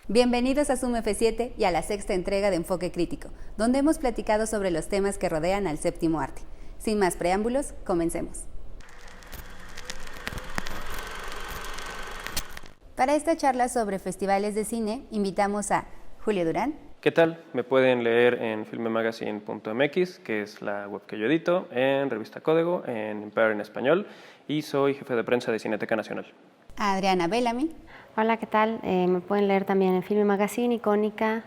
Bienvenidos a Zoom F7 y a la sexta entrega de Enfoque Crítico, donde hemos platicado sobre los temas que rodean al séptimo arte. Sin más preámbulos, comencemos. Para esta charla sobre festivales de cine, invitamos a Julio Durán. ¿Qué tal? Me pueden leer en filmemagazine.mx, que es la web que yo edito, en Revista Código, en Empire en español, y soy jefe de prensa de Cineteca Nacional. A Adriana Bellamy. Hola, ¿qué tal? Me pueden leer también en Filme Magazine, Icónica,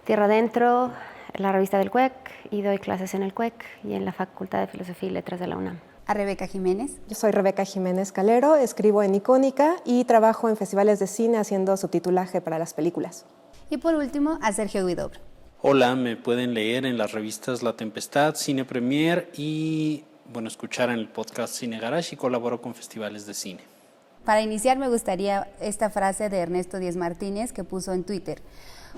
Tierra Adentro, la revista del CUEC, y doy clases en el CUEC y en la Facultad de Filosofía y Letras de la UNAM. A Rebeca Jiménez. Yo soy Rebeca Jiménez Calero, escribo en Icónica y trabajo en festivales de cine haciendo subtitulaje para las películas. Y por último, a Sergio Huidobro. Hola, me pueden leer en las revistas La Tempestad, Cine Premier y, escuchar en el podcast Cine Garage, y colaboro con festivales de cine. Para iniciar me gustaría esta frase de Ernesto Díez Martínez que puso en Twitter.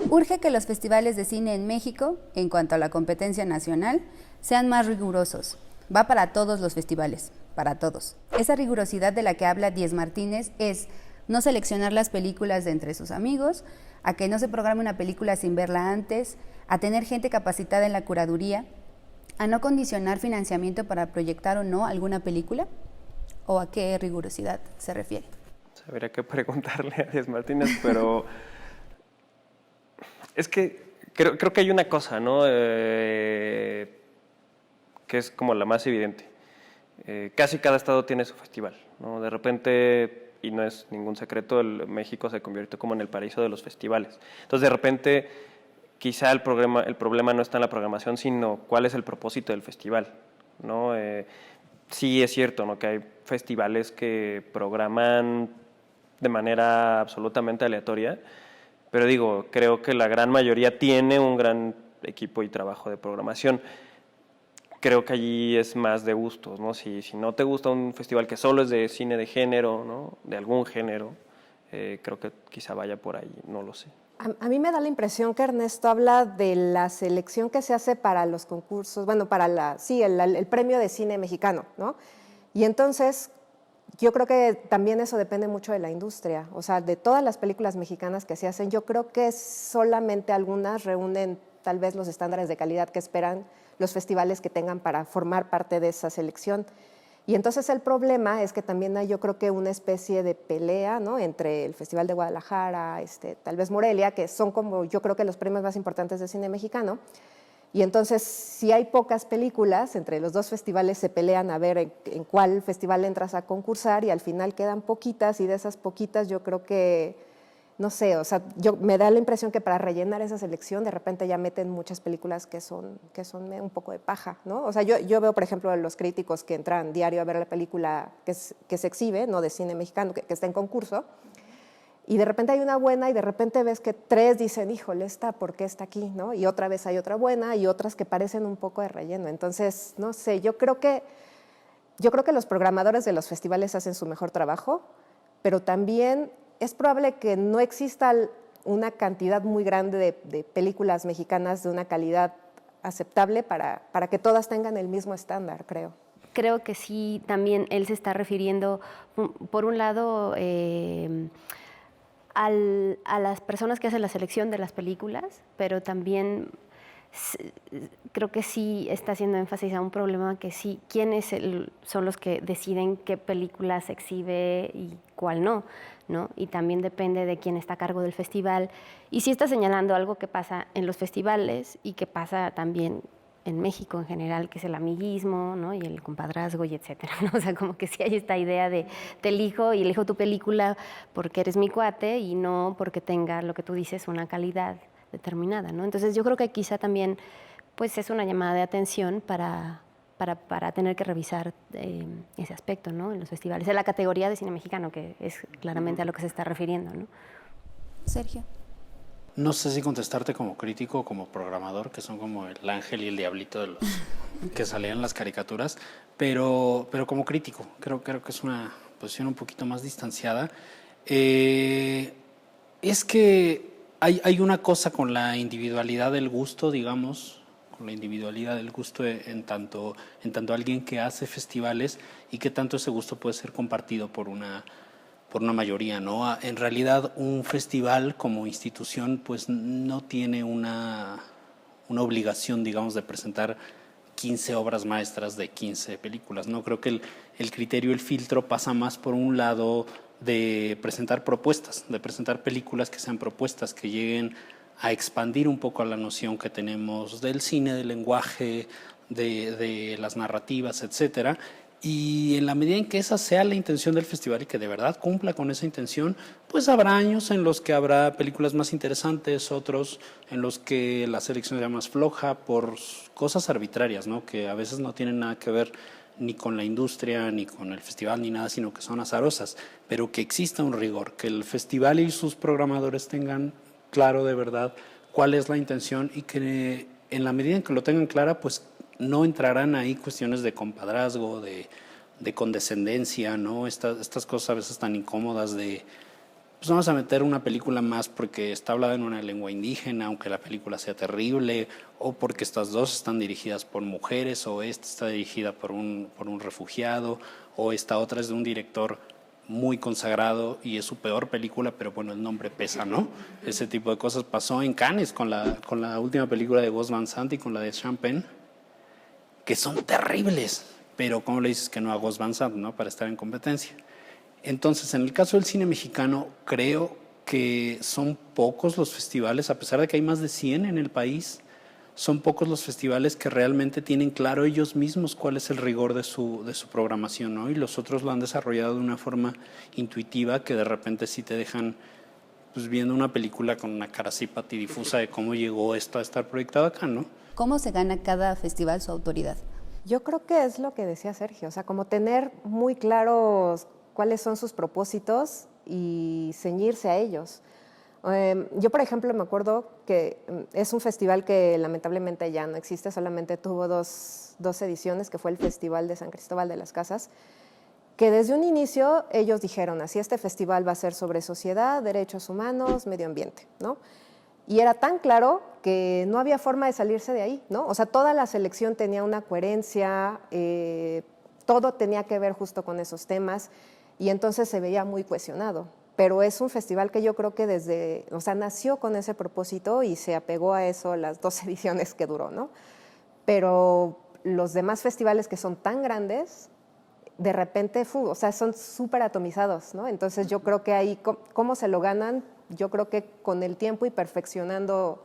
Urge que los festivales de cine en México, en cuanto a la competencia nacional, sean más rigurosos. Va para todos los festivales, para todos. Esa rigurosidad de la que habla Díez Martínez es no seleccionar las películas de entre sus amigos, a que no se programe una película sin verla antes, a tener gente capacitada en la curaduría, a no condicionar financiamiento para proyectar o no alguna película. ¿O a qué rigurosidad se refiere? Habría que preguntarle a Díez Martínez, pero es que creo que hay una cosa, ¿no? Que es como la más evidente. Casi cada estado tiene su festival, ¿no? De repente, y no es ningún secreto, México se convirtió como en el paraíso de los festivales. Entonces, de repente, quizá el problema no está en la programación, sino cuál es el propósito del festival, ¿no? Sí es cierto, ¿no?, que hay festivales que programan de manera absolutamente aleatoria, pero creo que la gran mayoría tiene un gran equipo y trabajo de programación. Creo que allí es más de gustos, ¿no? Si no te gusta un festival que solo es de cine de género, ¿no?, de algún género, creo que quizá vaya por ahí, no lo sé. A mí me da la impresión que Ernesto habla de la selección que se hace para los concursos, para el premio de cine mexicano, ¿no? Y entonces yo creo que también eso depende mucho de la industria, o sea, de todas las películas mexicanas que se hacen, yo creo que solamente algunas reúnen tal vez los estándares de calidad que esperan los festivales que tengan para formar parte de esa selección. Y entonces el problema es que también hay, yo creo que una especie de pelea, ¿no?, entre el Festival de Guadalajara, tal vez Morelia, que son como yo creo que los premios más importantes de cine mexicano. Y entonces, si hay pocas películas, entre los dos festivales se pelean a ver en cuál festival entras a concursar, y al final quedan poquitas, y de esas poquitas yo creo que, no sé, o sea, me da la impresión que para rellenar esa selección de repente ya meten muchas películas que son un poco de paja, ¿no? O sea, yo veo, por ejemplo, los críticos que entran diario a ver la película que se exhibe, ¿no?, de cine mexicano, que está en concurso, y de repente hay una buena y de repente ves que tres dicen, híjole, ¿por qué está aquí?, ¿no? Y otra vez hay otra buena y otras que parecen un poco de relleno. Entonces, no sé, yo creo que los programadores de los festivales hacen su mejor trabajo, pero también es probable que no exista una cantidad muy grande de películas mexicanas de una calidad aceptable para que todas tengan el mismo estándar, creo. Creo que sí, también él se está refiriendo, por un lado, a las personas que hacen la selección de las películas, pero también creo que sí está haciendo énfasis a un problema que sí, quiénes son los que deciden qué película se exhibe y cuál no, ¿no? Y también depende de quién está a cargo del festival. Y sí está señalando algo que pasa en los festivales y que pasa también en México en general, que es el amiguismo, ¿no?, y el compadrazgo y etcétera, ¿no? O sea, como que sí hay esta idea de te elijo y elijo tu película porque eres mi cuate y no porque tenga, lo que tú dices, una calidad determinada, ¿no? Entonces yo creo que quizá también pues es una llamada de atención para tener que revisar ese aspecto, ¿no?, en los festivales. Es la categoría de cine mexicano, que es claramente a lo que se está refiriendo, ¿no? Sergio. No sé si contestarte como crítico o como programador, que son como el ángel y el diablito de los que salían en las caricaturas, pero como crítico creo que es una posición un poquito más distanciada. Es que hay una cosa con la individualidad del gusto, digamos, con la individualidad del gusto en tanto alguien que hace festivales, y que tanto ese gusto puede ser compartido por una mayoría, ¿no? En realidad, un festival como institución pues no tiene una obligación, digamos, de presentar 15 obras maestras de 15 películas, ¿no? Creo que el criterio, el filtro pasa más por un lado de presentar propuestas, de presentar películas que sean propuestas, que lleguen a expandir un poco la noción que tenemos del cine, del lenguaje, de las narrativas, etcétera. Y en la medida en que esa sea la intención del festival y que de verdad cumpla con esa intención, pues habrá años en los que habrá películas más interesantes, otros en los que la selección sea más floja por cosas arbitrarias, ¿no? Que a veces no tienen nada que ver ni con la industria, ni con el festival, ni nada, sino que son azarosas, pero que exista un rigor, que el festival y sus programadores tengan claro de verdad cuál es la intención y que en la medida en que lo tengan clara, pues no entrarán ahí cuestiones de compadrazgo, de condescendencia, ¿no? Estas cosas a veces tan incómodas de, pues vamos a meter una película más porque está hablada en una lengua indígena, aunque la película sea terrible, o porque estas dos están dirigidas por mujeres, o esta está dirigida por un refugiado, o esta otra es de un director muy consagrado y es su peor película, pero bueno, el nombre pesa, ¿no? Ese tipo de cosas pasó en Cannes con la última película de Gus Van Sant y con la de Sean Penn, que son terribles, pero ¿cómo le dices que no a Gus Van Sant, ¿no? Para estar en competencia. Entonces, en el caso del cine mexicano, creo que son pocos los festivales, a pesar de que hay más de 100 en el país, son pocos los festivales que realmente tienen claro ellos mismos cuál es el rigor de su programación, ¿no? Y los otros lo han desarrollado de una forma intuitiva que de repente sí te dejan pues, viendo una película con una cara así patidifusa de cómo llegó esto a estar proyectado acá, ¿no? ¿Cómo se gana cada festival su autoridad? Yo creo que es lo que decía Sergio, o sea, como tener muy claros cuáles son sus propósitos y ceñirse a ellos. Yo, por ejemplo, me acuerdo que es un festival que lamentablemente ya no existe, solamente tuvo dos ediciones, que fue el Festival de San Cristóbal de las Casas, que desde un inicio ellos dijeron, así este festival va a ser sobre sociedad, derechos humanos, medio ambiente, ¿no? Y era tan claro que no había forma de salirse de ahí, ¿no? O sea, toda la selección tenía una coherencia, todo tenía que ver justo con esos temas y entonces se veía muy cuestionado. Pero es un festival que yo creo que nació con ese propósito y se apegó a eso las 2 ediciones que duró, ¿no? Pero los demás festivales que son tan grandes, de repente, son súper atomizados, ¿no? Entonces yo creo que ahí, ¿cómo se lo ganan? Yo creo que con el tiempo y perfeccionando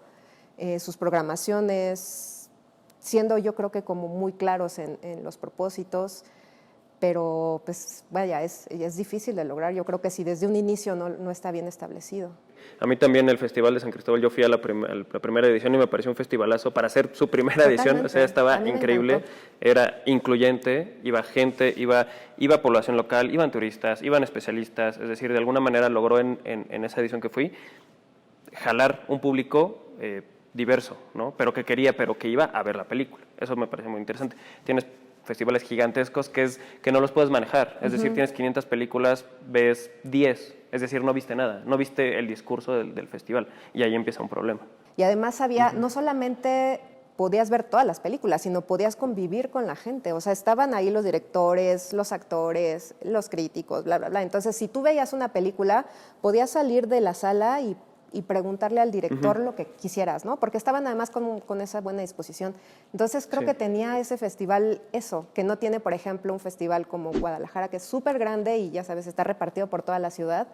sus programaciones, siendo yo creo que como muy claros en los propósitos, pero pues vaya, es difícil de lograr. Yo creo que si desde un inicio no está bien establecido. A mí también el Festival de San Cristóbal, yo fui a la primera edición y me pareció un festivalazo para hacer su primera edición, o sea, estaba increíble, era incluyente, iba gente, iba población local, iban turistas, iban especialistas, es decir, de alguna manera logró en esa edición que fui jalar un público diverso, ¿no? Pero que iba a ver la película. Eso me parece muy interesante. Tienes festivales gigantescos que no los puedes manejar, es decir, tienes 500 películas, ves 10, es decir, no viste nada, no viste el discurso del festival y ahí empieza un problema. Y además no solamente podías ver todas las películas, sino podías convivir con la gente, o sea, estaban ahí los directores, los actores, los críticos, bla, bla, bla. Entonces, si tú veías una película, podías salir de la sala y preguntarle al director lo que quisieras, ¿no? Porque estaban además con esa buena disposición. Entonces creo que tenía ese festival eso, que no tiene, por ejemplo, un festival como Guadalajara, que es súper grande y ya sabes, está repartido por toda la ciudad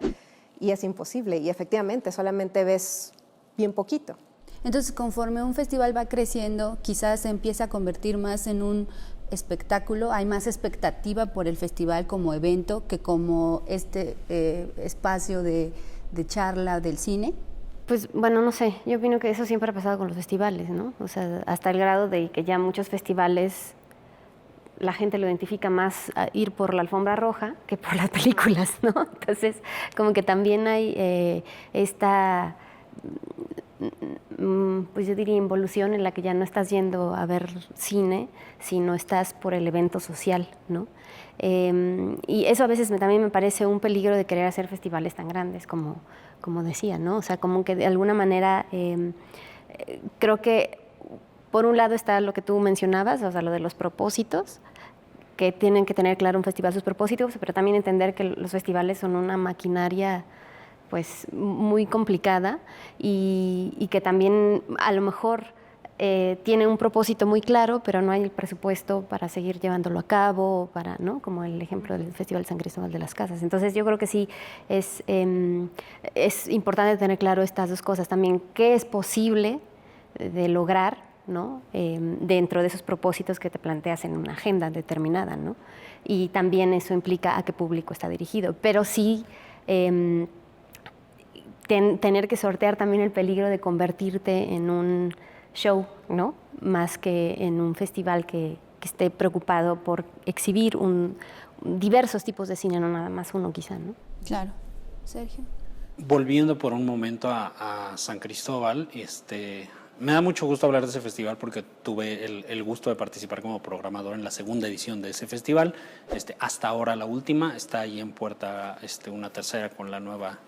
y es imposible. Y efectivamente, solamente ves bien poquito. Entonces, conforme un festival va creciendo, quizás se empieza a convertir más en un espectáculo, hay más expectativa por el festival como evento que como este espacio de charla del cine. Pues bueno, no sé, yo opino que eso siempre ha pasado con los festivales, ¿no? O sea, hasta el grado de que ya muchos festivales la gente lo identifica más a ir por la alfombra roja que por las películas, ¿no? Entonces, como que también hay esta, pues yo diría, involución en la que ya no estás yendo a ver cine, sino estás por el evento social, ¿no? Y eso a veces también me parece un peligro de querer hacer festivales tan grandes como decía, ¿no? O sea, como que de alguna manera creo que por un lado está lo que tú mencionabas, o sea, lo de los propósitos, que tienen que tener claro un festival sus propósitos, pero también entender que los festivales son una maquinaria pues muy complicada y que también a lo mejor tiene un propósito muy claro, pero no hay el presupuesto para seguir llevándolo a cabo, para, ¿no? Como el ejemplo del Festival San Cristóbal de las Casas. Entonces yo creo que sí es importante tener claro estas dos cosas también, qué es posible de lograr, ¿no? Dentro de esos propósitos que te planteas en una agenda determinada, ¿no? Y también eso implica a qué público está dirigido, pero sí tener que sortear también el peligro de convertirte en un show, ¿no? Más que en un festival que esté preocupado por exhibir diversos tipos de cine, no nada más uno quizá, ¿no? Claro. Sergio. Volviendo por un momento a San Cristóbal, me da mucho gusto hablar de ese festival porque tuve el gusto de participar como programador en la segunda edición de ese festival. Hasta ahora la última, está ahí en puerta una tercera con la nueva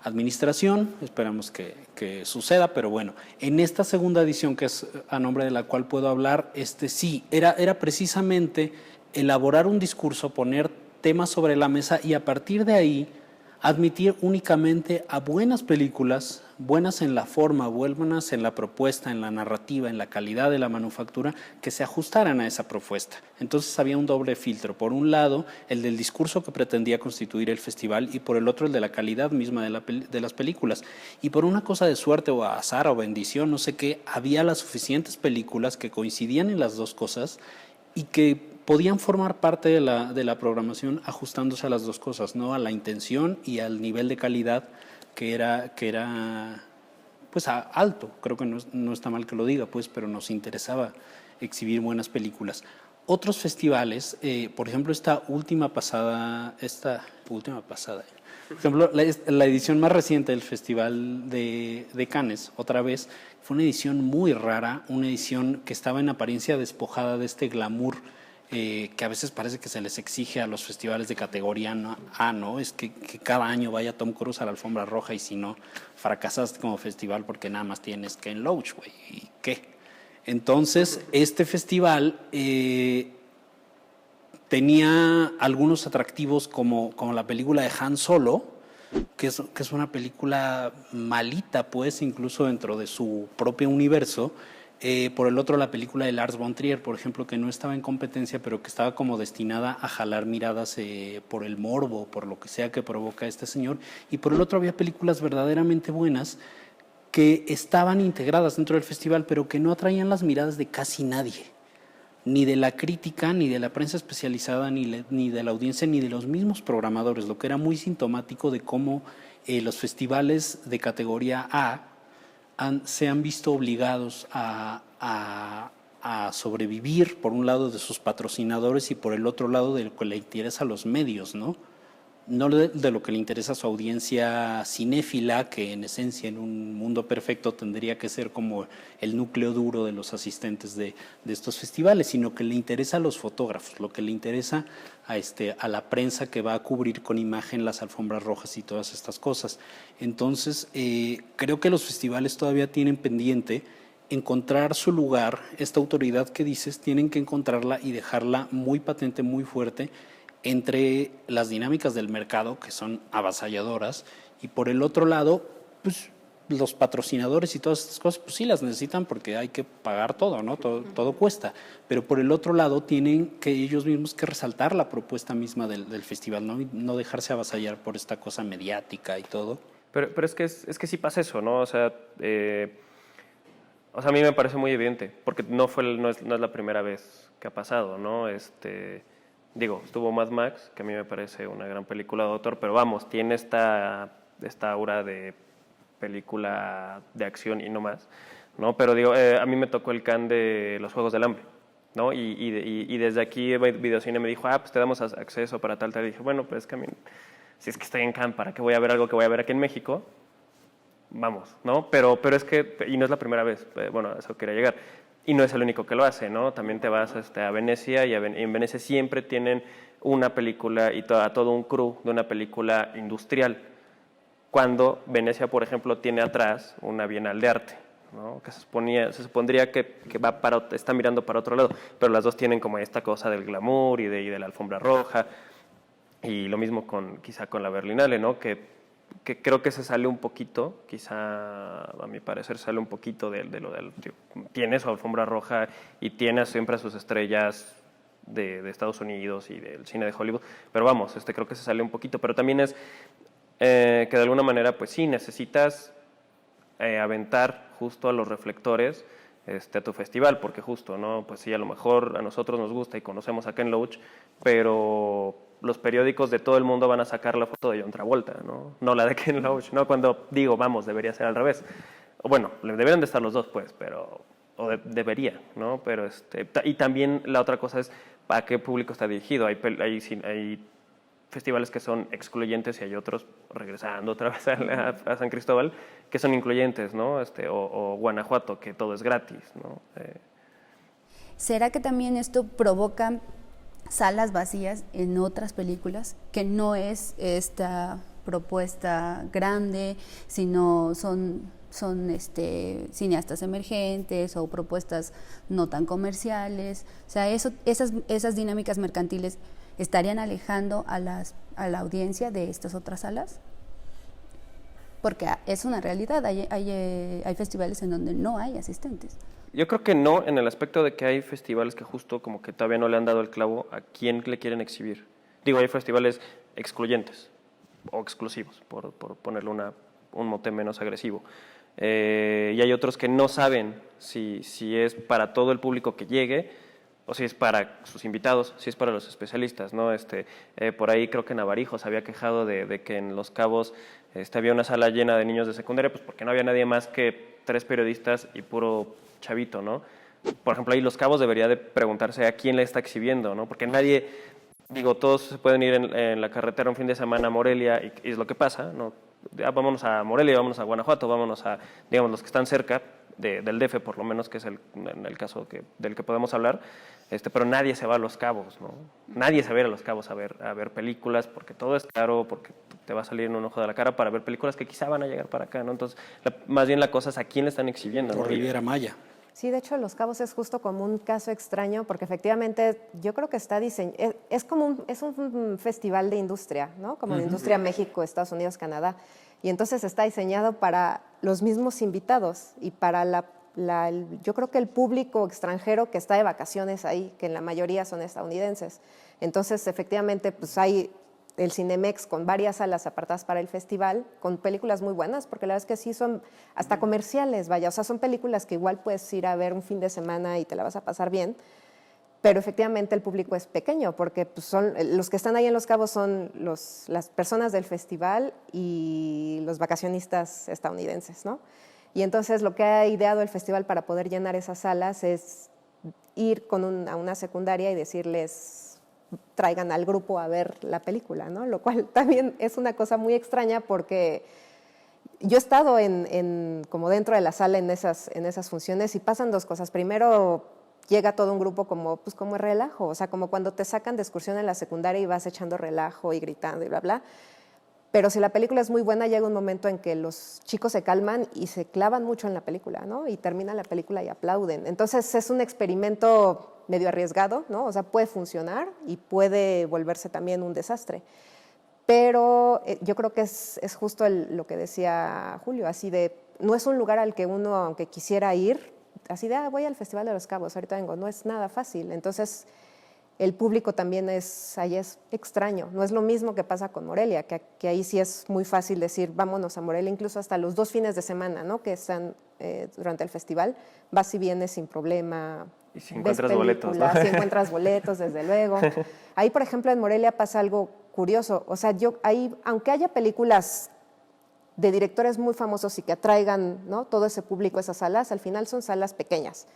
administración, esperamos que suceda, pero bueno, en esta segunda edición, que es a nombre de la cual puedo hablar, sí, era precisamente elaborar un discurso, poner temas sobre la mesa y a partir de ahí admitir únicamente a buenas películas, buenas en la forma, buenas en la propuesta, en la narrativa, en la calidad de la manufactura, que se ajustaran a esa propuesta. Entonces había un doble filtro. Por un lado, el del discurso que pretendía constituir el festival y por el otro, el de la calidad misma de las películas. Y por una cosa de suerte o azar o bendición, no sé qué, había las suficientes películas que coincidían en las dos cosas y que podían formar parte de la programación ajustándose a las dos cosas, ¿no? A la intención y al nivel de calidad que era pues alto. Creo que no está mal que lo diga, pues, pero nos interesaba exhibir buenas películas. Otros festivales, por ejemplo, esta última pasada, por ejemplo, la edición más reciente del Festival de Cannes, otra vez, fue una edición muy rara, una edición que estaba en apariencia despojada de este glamour que a veces parece que se les exige a los festivales de categoría A, ¿no? Es que cada año vaya Tom Cruise a la alfombra roja y si no, fracasaste como festival porque nada más tienes Ken Loach, güey, ¿y qué? Entonces, este festival tenía algunos atractivos como la película de Han Solo, que es una película malita, pues, incluso dentro de su propio universo. Por el otro, la película de Lars von Trier, por ejemplo, que no estaba en competencia, pero que estaba como destinada a jalar miradas por el morbo, por lo que sea que provoca este señor. Y por el otro había películas verdaderamente buenas que estaban integradas dentro del festival, pero que no atraían las miradas de casi nadie, ni de la crítica, ni de la prensa especializada, ni de la audiencia, ni de los mismos programadores, lo que era muy sintomático de cómo los festivales de categoría A se han visto obligados a sobrevivir, por un lado, de sus patrocinadores y por el otro lado, de lo que le interesa a los medios, ¿no? No de lo que le interesa a su audiencia cinéfila, que en esencia en un mundo perfecto tendría que ser como el núcleo duro de los asistentes de estos festivales, sino que le interesa a los fotógrafos, lo que le interesa a la prensa que va a cubrir con imagen las alfombras rojas y todas estas cosas. Entonces, creo que los festivales todavía tienen pendiente encontrar su lugar. Esta autoridad que dices, tienen que encontrarla y dejarla muy patente, muy fuerte, entre las dinámicas del mercado, que son avasalladoras, y por el otro lado, pues los patrocinadores y todas estas cosas, pues sí las necesitan porque hay que pagar todo, ¿no? Todo cuesta. Pero por el otro lado tienen que ellos mismos que resaltar la propuesta misma del festival, ¿no? Y no dejarse avasallar por esta cosa mediática y todo. Pero es que sí pasa eso, ¿no? O sea, a mí me parece muy evidente, porque no es la primera vez que ha pasado, ¿no? Digo, estuvo Mad Max, que a mí me parece una gran película de autor, pero vamos, tiene esta aura de película de acción y no más, ¿no? Pero digo, a mí me tocó el Cannes de los Juegos del Hambre, ¿no? Y desde aquí Videocine me dijo, pues te damos acceso para tal. Y dije, bueno, pues es que a mí, si es que estoy en Cannes, ¿para qué voy a ver algo que voy a ver aquí en México? Vamos, ¿no? Pero es que, y no es la primera vez, bueno, a eso quería llegar. Y no es el único que lo hace, ¿no? También te vas a Venecia y en Venecia siempre tienen una película y a todo un crew de una película industrial. Cuando Venecia, por ejemplo, tiene atrás una Bienal de Arte, ¿no? Que se supondría que está mirando para otro lado, pero las dos tienen como esta cosa del glamour y de la alfombra roja, y lo mismo quizá con la Berlinale, ¿no? Que creo que se sale un poquito, quizá a mi parecer sale un poquito de lo del... Tiene su alfombra roja y tiene siempre a sus estrellas de Estados Unidos y del cine de Hollywood, pero vamos, creo que se sale un poquito, pero también es que de alguna manera, pues sí, necesitas aventar justo a los reflectores a tu festival, porque justo, ¿no? Pues sí, a lo mejor a nosotros nos gusta y conocemos a Ken Loach, pero los periódicos de todo el mundo van a sacar la foto de John Travolta, no la de Ken Loach, ¿no? Cuando digo, vamos, debería ser al revés. Bueno, deberían de estar los dos, pues, pero debería, ¿no? Pero y también la otra cosa es a qué público está dirigido. Hay festivales que son excluyentes y hay otros, regresando otra vez a San Cristóbal, que son incluyentes, ¿no? O Guanajuato, que todo es gratis, ¿no? ¿Será que también esto provoca salas vacías en otras películas, que no es esta propuesta grande, sino son cineastas emergentes o propuestas no tan comerciales? O sea, esas dinámicas mercantiles estarían alejando a la audiencia de estas otras salas, porque es una realidad, hay festivales en donde no hay asistentes. Yo creo que no, en el aspecto de que hay festivales que justo como que todavía no le han dado el clavo a quién le quieren exhibir. Digo, hay festivales excluyentes o exclusivos, por ponerle un mote menos agresivo. Y hay otros que no saben si es para todo el público que llegue o si es para sus invitados, si es para los especialistas, ¿no? Por ahí creo que Navarijo se había quejado de que en Los Cabos había una sala llena de niños de secundaria, pues porque no había nadie más que 3 periodistas y puro chavito, ¿no? Por ejemplo, ahí Los Cabos debería de preguntarse a quién le está exhibiendo, ¿no? Porque nadie, todos se pueden ir en la carretera un fin de semana a Morelia y es lo que pasa, ¿no? Vámonos a Morelia, vámonos a Guanajuato, vámonos a, digamos, los que están cerca del DF, por lo menos, que es en el caso del que podemos hablar, pero nadie se va a Los Cabos, ¿no? Nadie se va a ir a Los Cabos a ver películas, porque todo es caro, porque te va a salir en un ojo de la cara para ver películas que quizá van a llegar para acá, ¿no? Entonces, más bien la cosa es a quién le están exhibiendo, ¿no? Por Riviera Maya. Sí, de hecho, Los Cabos es justo como un caso extraño, porque efectivamente yo creo que está diseñado, es un festival de industria, ¿no? Como de industria México, Estados Unidos, Canadá, y entonces está diseñado para los mismos invitados y para yo creo que el público extranjero que está de vacaciones ahí, que en la mayoría son estadounidenses. Entonces, efectivamente, pues hay el Cinemex con varias salas apartadas para el festival, con películas muy buenas, porque la verdad es que sí son hasta comerciales, vaya, o sea, son películas que igual puedes ir a ver un fin de semana y te la vas a pasar bien, pero efectivamente el público es pequeño, porque pues, los que están ahí en Los Cabos son las personas del festival y los vacacionistas estadounidenses, ¿no? Y entonces lo que ha ideado el festival para poder llenar esas salas es ir a una secundaria y decirles, traigan al grupo a ver la película, ¿no? Lo cual también es una cosa muy extraña, porque yo he estado como dentro de la sala en esas funciones y pasan dos cosas. Primero, llega todo un grupo como relajo, o sea, como cuando te sacan de excursión en la secundaria y vas echando relajo y gritando y bla, bla. Pero si la película es muy buena, llega un momento en que los chicos se calman y se clavan mucho en la película, ¿no? Y terminan la película y aplauden. Entonces es un experimento medio arriesgado, ¿no? O sea, puede funcionar y puede volverse también un desastre. Pero yo creo que es justo lo que decía Julio, así de, no es un lugar al que uno, aunque quisiera ir, así de, voy al Festival de Los Cabos, ahorita vengo, no es nada fácil. Entonces, el público también ahí es extraño. No es lo mismo que pasa con Morelia, que ahí sí es muy fácil decir, vámonos a Morelia, incluso hasta los 2 fines de semana, ¿no? Que están durante el festival, vas y vienes sin problema. Y si encuentras boletos, ¿no? Si encuentras boletos, desde luego. Ahí, por ejemplo, en Morelia pasa algo curioso. O sea, aunque haya películas de directores muy famosos y que atraigan, ¿no?, todo ese público a esas salas, al final son salas pequeñas.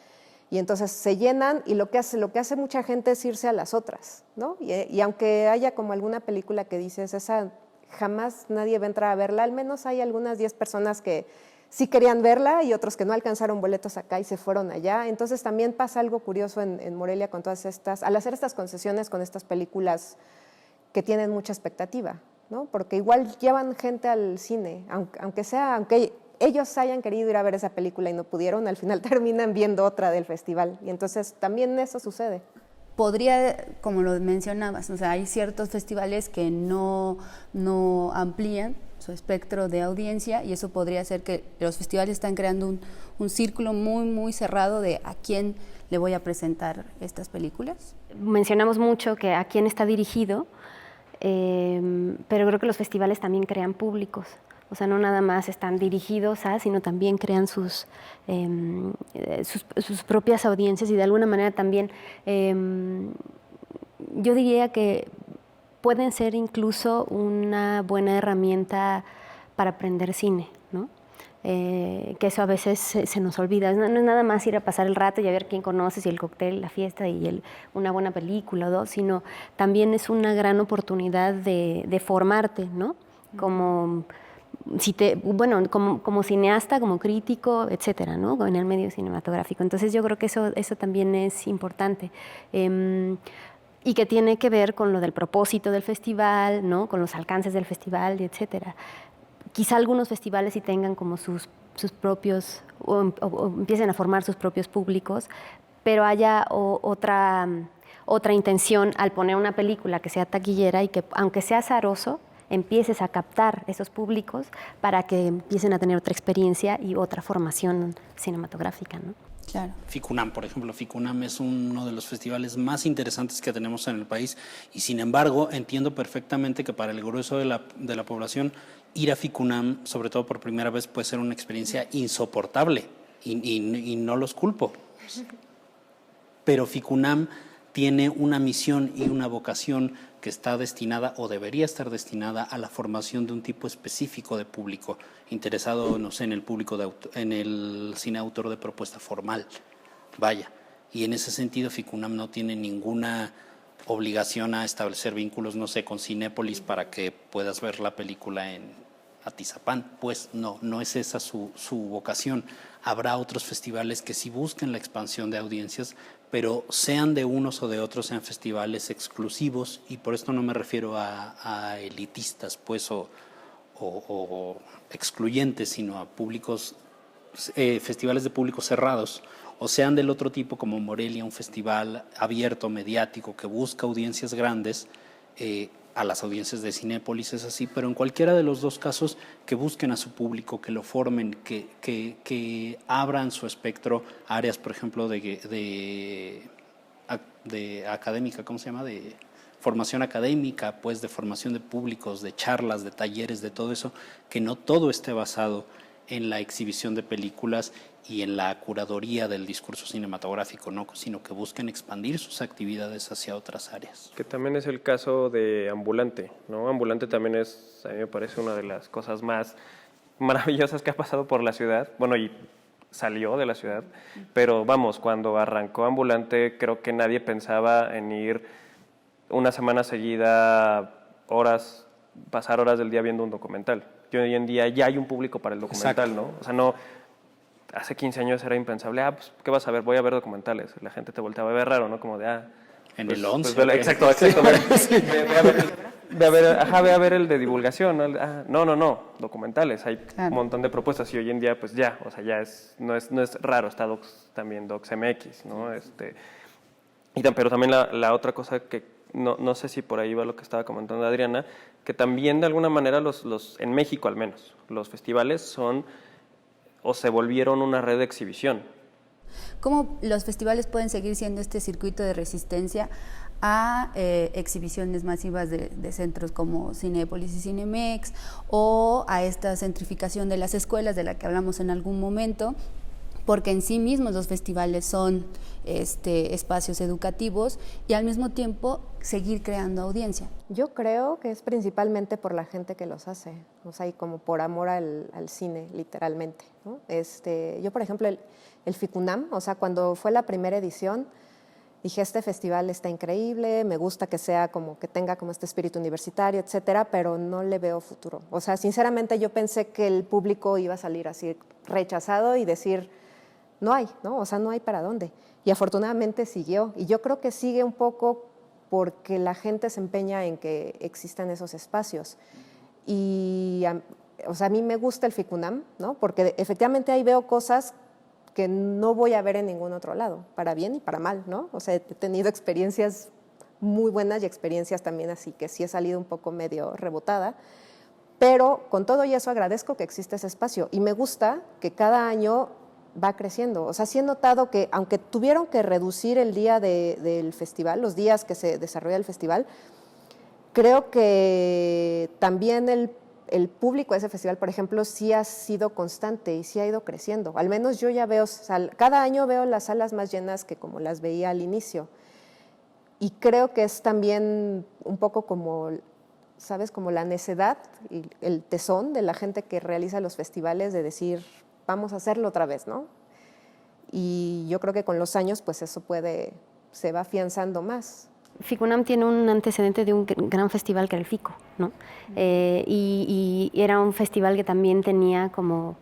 Y entonces se llenan y lo que hace mucha gente es irse a las otras, ¿no? Y aunque haya como alguna película que dices, esa jamás nadie va a entrar a verla, al menos hay algunas 10 personas que sí querían verla y otros que no alcanzaron boletos acá y se fueron allá. Entonces también pasa algo curioso en Morelia con todas al hacer estas concesiones con estas películas que tienen mucha expectativa, ¿no? Porque igual llevan gente al cine, aunque ellos hayan querido ir a ver esa película y no pudieron, al final terminan viendo otra del festival. Y entonces también eso sucede. Podría, como lo mencionabas, o sea, hay ciertos festivales que no amplían su espectro de audiencia y eso podría hacer que los festivales están creando un círculo muy, muy cerrado de a quién le voy a presentar estas películas. Mencionamos mucho que a quién está dirigido, pero creo que los festivales también crean públicos. O sea, no nada más están dirigidos a, sino también crean sus propias audiencias y de alguna manera también yo diría que pueden ser incluso una buena herramienta para aprender cine, ¿no? Que eso a veces se nos olvida. No es nada más ir a pasar el rato y a ver quién conoces y el cóctel, la fiesta y una buena película o dos, sino también es una gran oportunidad de formarte, ¿no? Como cineasta, como crítico, etcétera, ¿no? En el medio cinematográfico. Entonces yo creo que eso también es importante. Y que tiene que ver con lo del propósito del festival, ¿no? Con los alcances del festival, etcétera. Quizá algunos festivales sí tengan como sus propios, o empiecen a formar sus propios públicos, pero haya otra intención al poner una película que sea taquillera y que, aunque sea azaroso, empieces a captar esos públicos para que empiecen a tener otra experiencia y otra formación cinematográfica, ¿no? Claro. FICUNAM, por ejemplo. FICUNAM es uno de los festivales más interesantes que tenemos en el país y sin embargo entiendo perfectamente que para el grueso de la población ir a FICUNAM, sobre todo por primera vez, puede ser una experiencia insoportable y no los culpo. Pero FICUNAM tiene una misión y una vocación que está destinada o debería estar destinada a la formación de un tipo específico de público interesado, no sé, en el público en el cine autor de propuesta formal. Vaya, y en ese sentido FICUNAM no tiene ninguna obligación a establecer vínculos, no sé, con Cinépolis para que puedas ver la película en Atizapán. Pues no es esa su vocación. Habrá otros festivales que sí busquen la expansión de audiencias, pero sean de unos o de otros, sean festivales exclusivos, y por esto no me refiero a elitistas, pues, o excluyentes, sino a públicos, festivales de públicos cerrados, o sean del otro tipo como Morelia, un festival abierto, mediático, que busca audiencias grandes, a las audiencias de Cinépolis es así, pero en cualquiera de los dos casos que busquen a su público, que lo formen, que abran su espectro a áreas, por ejemplo, de académica, ¿cómo se llama? De formación académica, pues de formación de públicos, de charlas, de talleres, de todo eso, que no todo esté basado en la exhibición de películas y en la curaduría del discurso cinematográfico, ¿no? Sino que busquen expandir sus actividades hacia otras áreas. Que también es el caso de Ambulante, ¿no? Ambulante también es, a mí me parece, una de las cosas más maravillosas que ha pasado por la ciudad, bueno, y salió de la ciudad, pero vamos, cuando arrancó Ambulante creo que nadie pensaba en ir una semana seguida, pasar horas del día viendo un documental. Y hoy en día ya hay un público para el documental, Exacto. ¿no? O sea, no, hace 15 años era impensable, pues, ¿qué vas a ver? Voy a ver documentales. La gente te volteaba a ver raro, ¿no? Como de, En pues, el 11. Pues, exacto. Ve a ver el de divulgación, ¿no? No, documentales. Hay un montón de propuestas y hoy en día, pues ya, o sea, ya no es raro. Está también DocsMX, ¿no? Pero también la otra cosa que no sé si por ahí va lo que estaba comentando Adriana, que también de alguna manera en México al menos, los festivales son o se volvieron una red de exhibición. ¿Cómo los festivales pueden seguir siendo este circuito de resistencia a exhibiciones masivas de centros como Cinépolis y Cinemex o a esta centrificación de las escuelas de la que hablamos en algún momento? Porque en sí mismos los festivales son espacios educativos y al mismo tiempo seguir creando audiencia. Yo creo que es principalmente por la gente que los hace, o sea, y como por amor al cine, literalmente, ¿no? Yo, por ejemplo, el FICUNAM, o sea, cuando fue la primera edición, dije, este festival está increíble, me gusta que sea como que tenga como este espíritu universitario, etcétera, pero no le veo futuro. O sea, sinceramente yo pensé que el público iba a salir así rechazado y decir, no hay, ¿no? O sea, no hay para dónde. Y afortunadamente siguió. Y yo creo que sigue un poco porque la gente se empeña en que existan esos espacios. Y o sea, a mí me gusta el FICUNAM, ¿no? Porque efectivamente ahí veo cosas que no voy a ver en ningún otro lado, para bien y para mal, ¿no? O sea, he tenido experiencias muy buenas y experiencias también así que sí he salido un poco medio rebotada, pero con todo y eso agradezco que existe ese espacio y me gusta que cada año va creciendo. O sea, sí he notado que aunque tuvieron que reducir el día del festival, los días que se desarrolla el festival, creo que también el público de ese festival, por ejemplo, sí ha sido constante y sí ha ido creciendo. Al menos yo ya veo, cada año veo las salas más llenas que como las veía al inicio. Y creo que es también un poco como, ¿sabes? Como la necedad y el tesón de la gente que realiza los festivales de decir, vamos a hacerlo otra vez, ¿no? Y yo creo que con los años, pues eso se va afianzando más. FICUNAM tiene un antecedente de un gran festival que era el FICO, ¿no? Y era un festival que también tenía como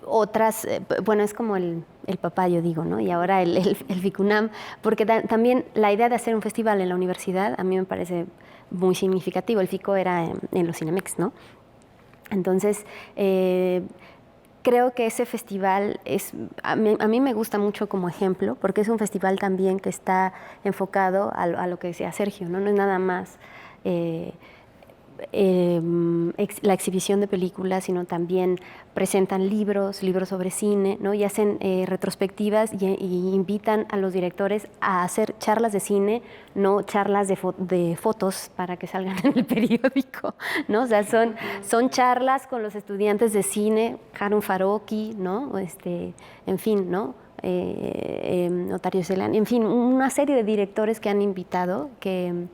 otras, bueno, es como el papá, yo digo, ¿no? Y ahora el FICUNAM, porque también la idea de hacer un festival en la universidad a mí me parece muy significativo. El FICO era en los Cinemex, ¿no? Entonces, creo que ese festival a mí me gusta mucho como ejemplo, porque es un festival también que está enfocado a lo que decía Sergio, ¿no? No es nada más la exhibición de películas, sino también presentan libros sobre cine, ¿no? Y hacen retrospectivas y invitan a los directores a hacer charlas de cine, no charlas de fotos para que salgan en el periódico, ¿no? O sea, son charlas con los estudiantes de cine, Harun Farocki, ¿no? En fin, ¿no? Otario Celán, en fin, una serie de directores que han invitado que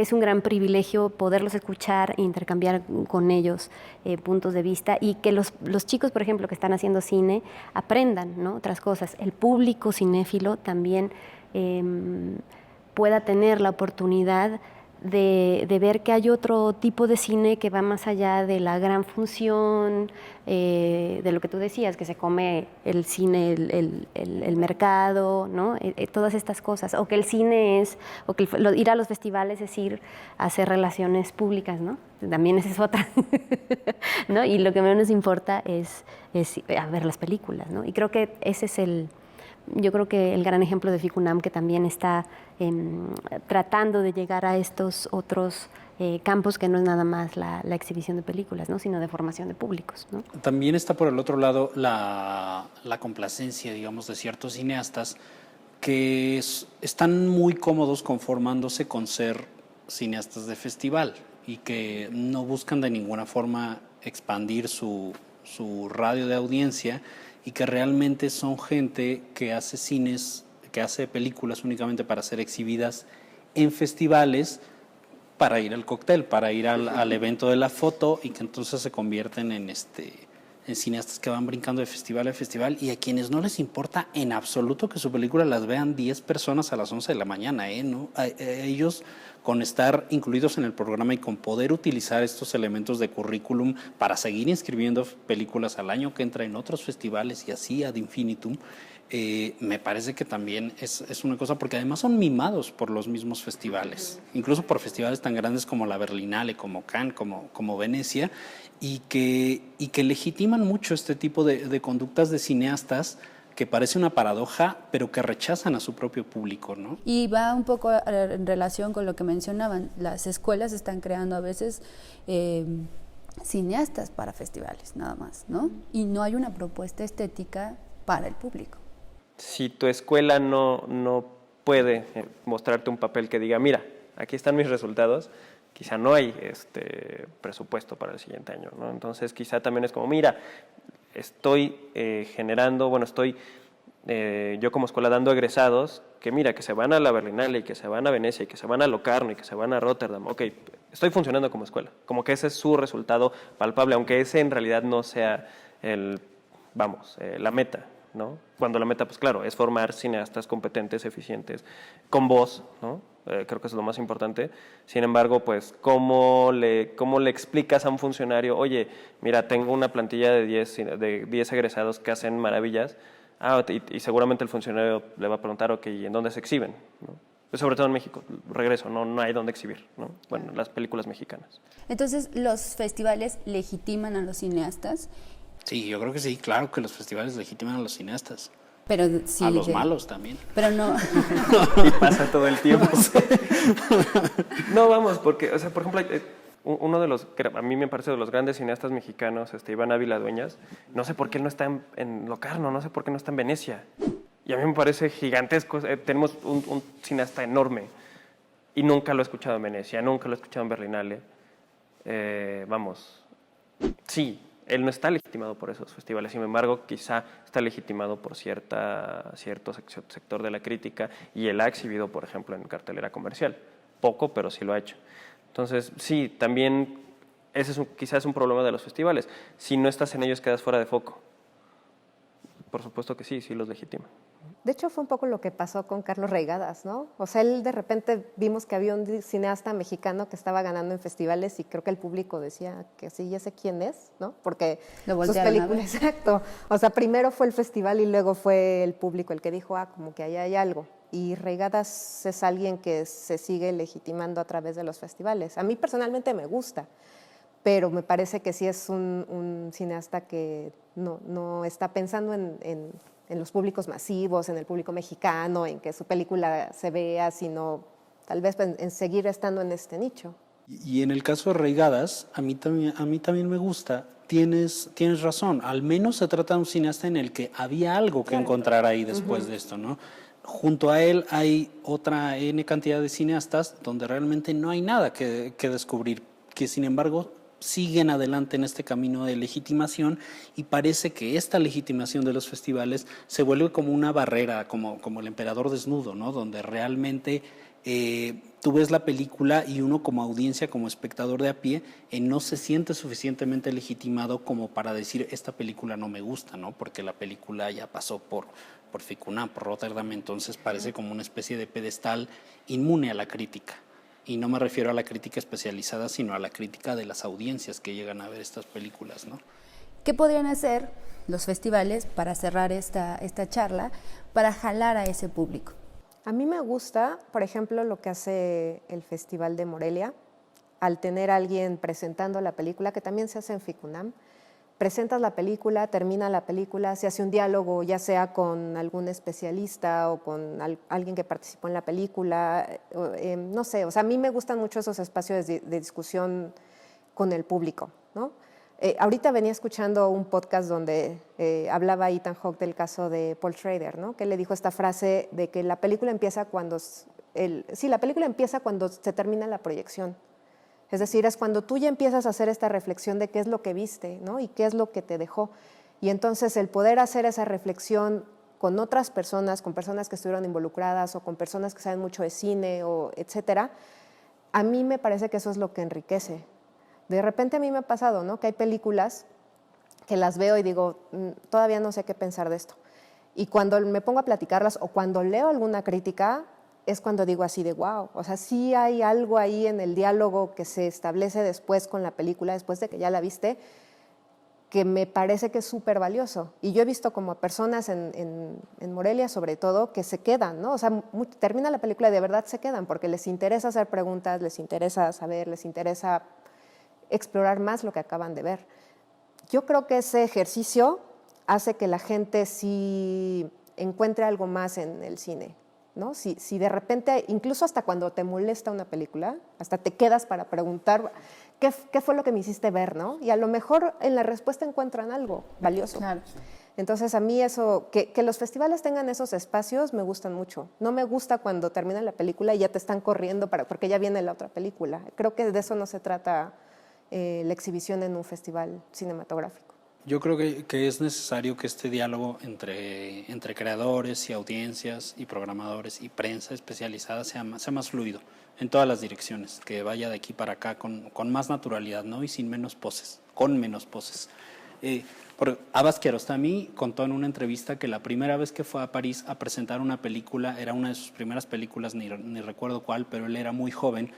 es un gran privilegio poderlos escuchar e intercambiar con ellos puntos de vista y que los chicos, por ejemplo, que están haciendo cine, aprendan, ¿no? Otras cosas. El público cinéfilo también pueda tener la oportunidad de ver que hay otro tipo de cine que va más allá de la gran función, de lo que tú decías, que se come el cine, el mercado, ¿no? Todas estas cosas, o que el cine o que ir a los festivales es ir a hacer relaciones públicas, ¿no? También esa es otra, ¿no? Y lo que menos importa es a ver las películas, ¿no? Y creo que ese es yo creo que el gran ejemplo de FICUNAM, que también está tratando de llegar a estos otros campos que no es nada más la exhibición de películas, ¿no? Sino de formación de públicos, ¿no? También está por el otro lado la complacencia, digamos, de ciertos cineastas que están muy cómodos conformándose con ser cineastas de festival y que no buscan de ninguna forma expandir su radio de audiencia y que realmente son gente que hace que hace películas únicamente para ser exhibidas en festivales, para ir al cóctel, para ir al evento de la foto y que entonces se convierten en cineastas que van brincando de festival a festival y a quienes no les importa en absoluto que su película las vean 10 personas a las 11 de la mañana, ¿no? Ellos, con estar incluidos en el programa y con poder utilizar estos elementos de currículum para seguir inscribiendo películas al año que entra en otros festivales y así ad infinitum, me parece que también es una cosa, porque además son mimados por los mismos festivales, incluso por festivales tan grandes como la Berlinale, como Cannes, como Venecia, y que legitiman mucho este tipo de conductas de cineastas que parece una paradoja, pero que rechazan a su propio público, ¿no? Y va un poco en relación con lo que mencionaban. Las escuelas están creando a veces cineastas para festivales, nada más, ¿no? Y no hay una propuesta estética para el público. Si tu escuela no puede mostrarte un papel que diga, mira, aquí están mis resultados, quizá no hay presupuesto para el siguiente año, ¿no? Entonces quizá también es como, mira, estoy yo como escuela dando egresados que mira, que se van a la Berlinale y que se van a Venecia y que se van a Locarno y que se van a Rotterdam. Ok, estoy funcionando como escuela, como que ese es su resultado palpable, aunque ese en realidad no sea la meta, ¿no? Cuando la meta, pues claro, es formar cineastas competentes, eficientes, con voz, ¿no? Creo que eso es lo más importante. Sin embargo, pues, ¿cómo le explicas a un funcionario, oye, mira, tengo una plantilla de 10 egresados que hacen maravillas? Y seguramente el funcionario le va a preguntar, ok, ¿y en dónde se exhiben? ¿No? Sobre todo en México, regreso, no hay donde exhibir, ¿no? Bueno, las películas mexicanas. Entonces, ¿los festivales legitiman a los cineastas? Sí, yo creo que sí, claro que los festivales legitiman a los cineastas. Pero sí, A los malos también. Pero no. Y pasa todo el tiempo. No, vamos, porque, o sea, por ejemplo, uno de los, que a mí me parece de los grandes cineastas mexicanos, Iván Ávila Dueñas, no sé por qué él no está en Locarno, no sé por qué no está en Venecia. Y a mí me parece gigantesco. Tenemos un cineasta enorme y nunca lo he escuchado en Venecia, nunca lo he escuchado en Berlinale. Vamos, sí, él no está legitimado por esos festivales, sin embargo, quizá está legitimado por cierto sector de la crítica, y él ha exhibido, por ejemplo, en cartelera comercial. Poco, pero sí lo ha hecho. Entonces, sí, también ese quizás es un problema de los festivales. Si no estás en ellos, quedas fuera de foco. Por supuesto que sí los legitima. De hecho, fue un poco lo que pasó con Carlos Reigadas, ¿no? O sea, él de repente vimos que había un cineasta mexicano que estaba ganando en festivales y creo que el público decía que sí, ya sé quién es, ¿no? Porque sus películas, exacto. O sea, primero fue el festival y luego fue el público el que dijo, como que ahí hay algo. Y Reigadas es alguien que se sigue legitimando a través de los festivales. A mí personalmente me gusta, pero me parece que sí es un cineasta que no está pensando en los públicos masivos, en el público mexicano, en que su película se vea, sino tal vez en seguir estando en este nicho. Y en el caso de Reigadas, a mí también me gusta. Tienes razón, al menos se trata de un cineasta en el que había algo que encontrar ahí después de esto, ¿no? Junto a él hay otra N cantidad de cineastas donde realmente no hay nada que descubrir, que sin embargo siguen adelante en este camino de legitimación, y parece que esta legitimación de los festivales se vuelve como una barrera, como el emperador desnudo, ¿no? Donde realmente tú ves la película y uno como audiencia, como espectador de a pie, no se siente suficientemente legitimado como para decir esta película no me gusta, ¿no? Porque la película ya pasó por Ficunam, por Rotterdam, entonces parece como una especie de pedestal inmune a la crítica. Y no me refiero a la crítica especializada, sino a la crítica de las audiencias que llegan a ver estas películas, ¿no? ¿Qué podrían hacer los festivales para cerrar esta charla, para jalar a ese público? A mí me gusta, por ejemplo, lo que hace el Festival de Morelia, al tener a alguien presentando la película, que también se hace en Ficunam. Presentas la película, termina la película, se hace un diálogo, ya sea con algún especialista o con alguien que participó en la película, no sé, o sea, a mí me gustan mucho esos espacios de discusión con el público, ¿no? Ahorita venía escuchando un podcast donde hablaba Ethan Hawke del caso de Paul Schrader, ¿no? Que le dijo esta frase de que la película empieza cuando se termina la proyección. Es decir, es cuando tú ya empiezas a hacer esta reflexión de qué es lo que viste, ¿no? Y qué es lo que te dejó. Y entonces el poder hacer esa reflexión con otras personas, con personas que estuvieron involucradas o con personas que saben mucho de cine, o etcétera, a mí me parece que eso es lo que enriquece. De repente a mí me ha pasado, ¿no? Que hay películas que las veo y digo, todavía no sé qué pensar de esto. Y cuando me pongo a platicarlas o cuando leo alguna crítica, es cuando digo así de wow, o sea, sí hay algo ahí en el diálogo que se establece después con la película, después de que ya la viste, que me parece que es súper valioso. Y yo he visto como a personas en Morelia, sobre todo, que se quedan, ¿no? O sea, termina la película y de verdad se quedan porque les interesa hacer preguntas, les interesa saber, les interesa explorar más lo que acaban de ver. Yo creo que ese ejercicio hace que la gente sí encuentre algo más en el cine, ¿no? Si de repente, incluso hasta cuando te molesta una película, hasta te quedas para preguntar qué fue lo que me hiciste ver, ¿no? Y a lo mejor en la respuesta encuentran algo valioso. Claro. Entonces a mí eso, que los festivales tengan esos espacios me gustan mucho. No me gusta cuando termina la película y ya te están corriendo porque ya viene la otra película. Creo que de eso no se trata la exhibición en un festival cinematográfico. Yo creo que es necesario que este diálogo entre creadores y audiencias y programadores y prensa especializada sea más fluido en todas las direcciones, que vaya de aquí para acá con más naturalidad, ¿no? Y sin menos poses, con menos poses. Abbas Kiarostami contó en una entrevista que la primera vez que fue a París a presentar una película, era una de sus primeras películas, ni recuerdo cuál, pero él era muy joven.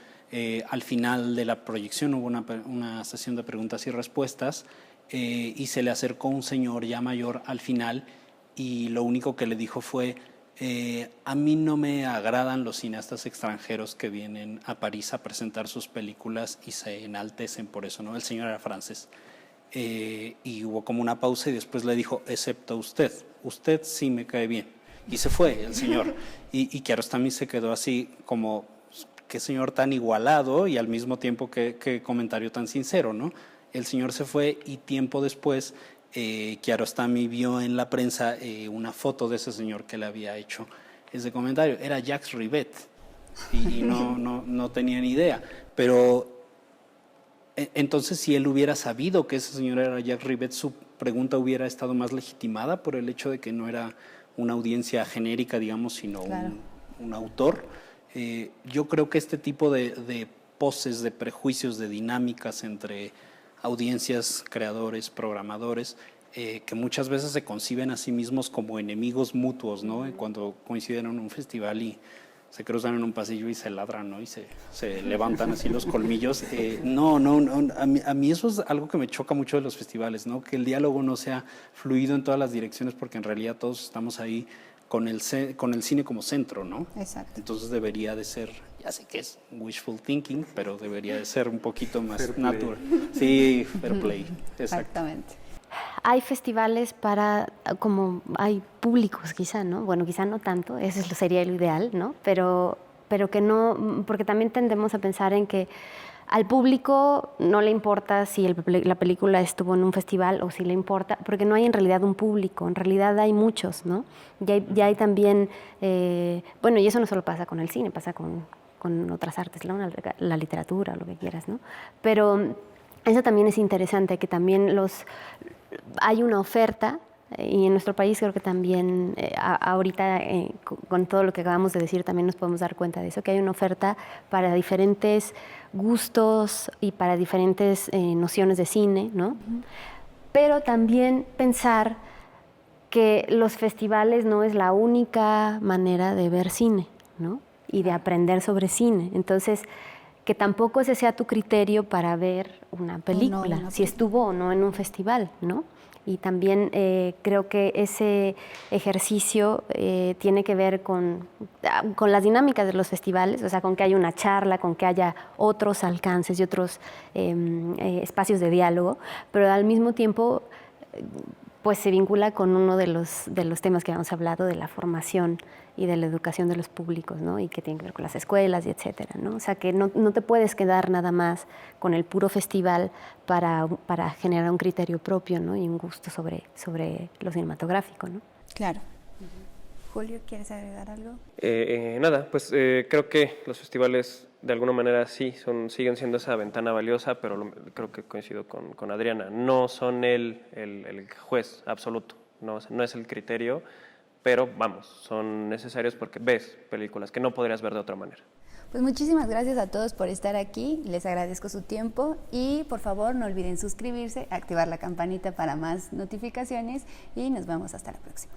Al final de la proyección hubo una sesión de preguntas y respuestas, y se le acercó un señor ya mayor al final y lo único que le dijo fue, A mí no me agradan los cineastas extranjeros que vienen a París a presentar sus películas y se enaltecen por eso, ¿no? El señor era francés. Y hubo como una pausa y después le dijo, excepto usted sí me cae bien. Y se fue el señor. Y Kiarostami se quedó así como, qué señor tan igualado y al mismo tiempo qué comentario tan sincero, ¿no? El señor se fue y tiempo después Kiarostami vio en la prensa una foto de ese señor que le había hecho ese comentario. Era Jacques Rivette y no tenía ni idea. Pero entonces, si él hubiera sabido que ese señor era Jacques Rivette, su pregunta hubiera estado más legitimada por el hecho de que no era una audiencia genérica, digamos, sino claro, un autor. Yo creo que este tipo de poses, de prejuicios, de dinámicas entre audiencias, creadores, programadores, que muchas veces se conciben a sí mismos como enemigos mutuos, ¿no? Cuando coinciden en un festival y se cruzan en un pasillo y se ladran, ¿no? Y se levantan así los colmillos. A mí eso es algo que me choca mucho de los festivales, ¿no? Que el diálogo no sea fluido en todas las direcciones, porque en realidad todos estamos ahí con el cine como centro, ¿no? Exacto. Entonces debería de ser, ya sé que es wishful thinking, pero debería de ser un poquito más natural. Sí, fair play. Exactamente. Hay festivales como hay públicos quizá, ¿no? Bueno, quizá no tanto, eso sería lo ideal, ¿no? Pero que no, porque también tendemos a pensar en que al público no le importa si la película estuvo en un festival o si le importa, porque no hay en realidad un público, en realidad hay muchos, ¿no? Ya hay también, bueno, y eso no solo pasa con el cine, pasa con otras artes, ¿no? La literatura, lo que quieras, ¿no? Pero eso también es interesante, que también hay una oferta, y en nuestro país creo que también ahorita con todo lo que acabamos de decir también nos podemos dar cuenta de eso, que hay una oferta para diferentes gustos y para diferentes nociones de cine, ¿no? Pero también pensar que los festivales no es la única manera de ver cine, ¿no? Y de aprender sobre cine. Entonces, que tampoco ese sea tu criterio para ver una película, si estuvo o no en un festival, ¿no? Y también creo que ese ejercicio tiene que ver con las dinámicas de los festivales, o sea, con que haya una charla, con que haya otros alcances y otros espacios de diálogo, pero al mismo tiempo pues se vincula con uno de los temas que habíamos hablado, de la formación y de la educación de los públicos, ¿no? Y que tiene que ver con las escuelas y etcétera, ¿no? O sea, que no te puedes quedar nada más con el puro festival para generar un criterio propio, ¿no? Y un gusto sobre lo cinematográfico, ¿no? Claro. Julio, ¿quieres agregar algo? Nada, pues creo que los festivales de alguna manera sí siguen siendo esa ventana valiosa, pero creo que coincido con Adriana, no son el juez absoluto, no es el criterio, pero vamos, son necesarios porque ves películas que no podrías ver de otra manera. Pues muchísimas gracias a todos por estar aquí, les agradezco su tiempo y por favor no olviden suscribirse, activar la campanita para más notificaciones y nos vemos hasta la próxima.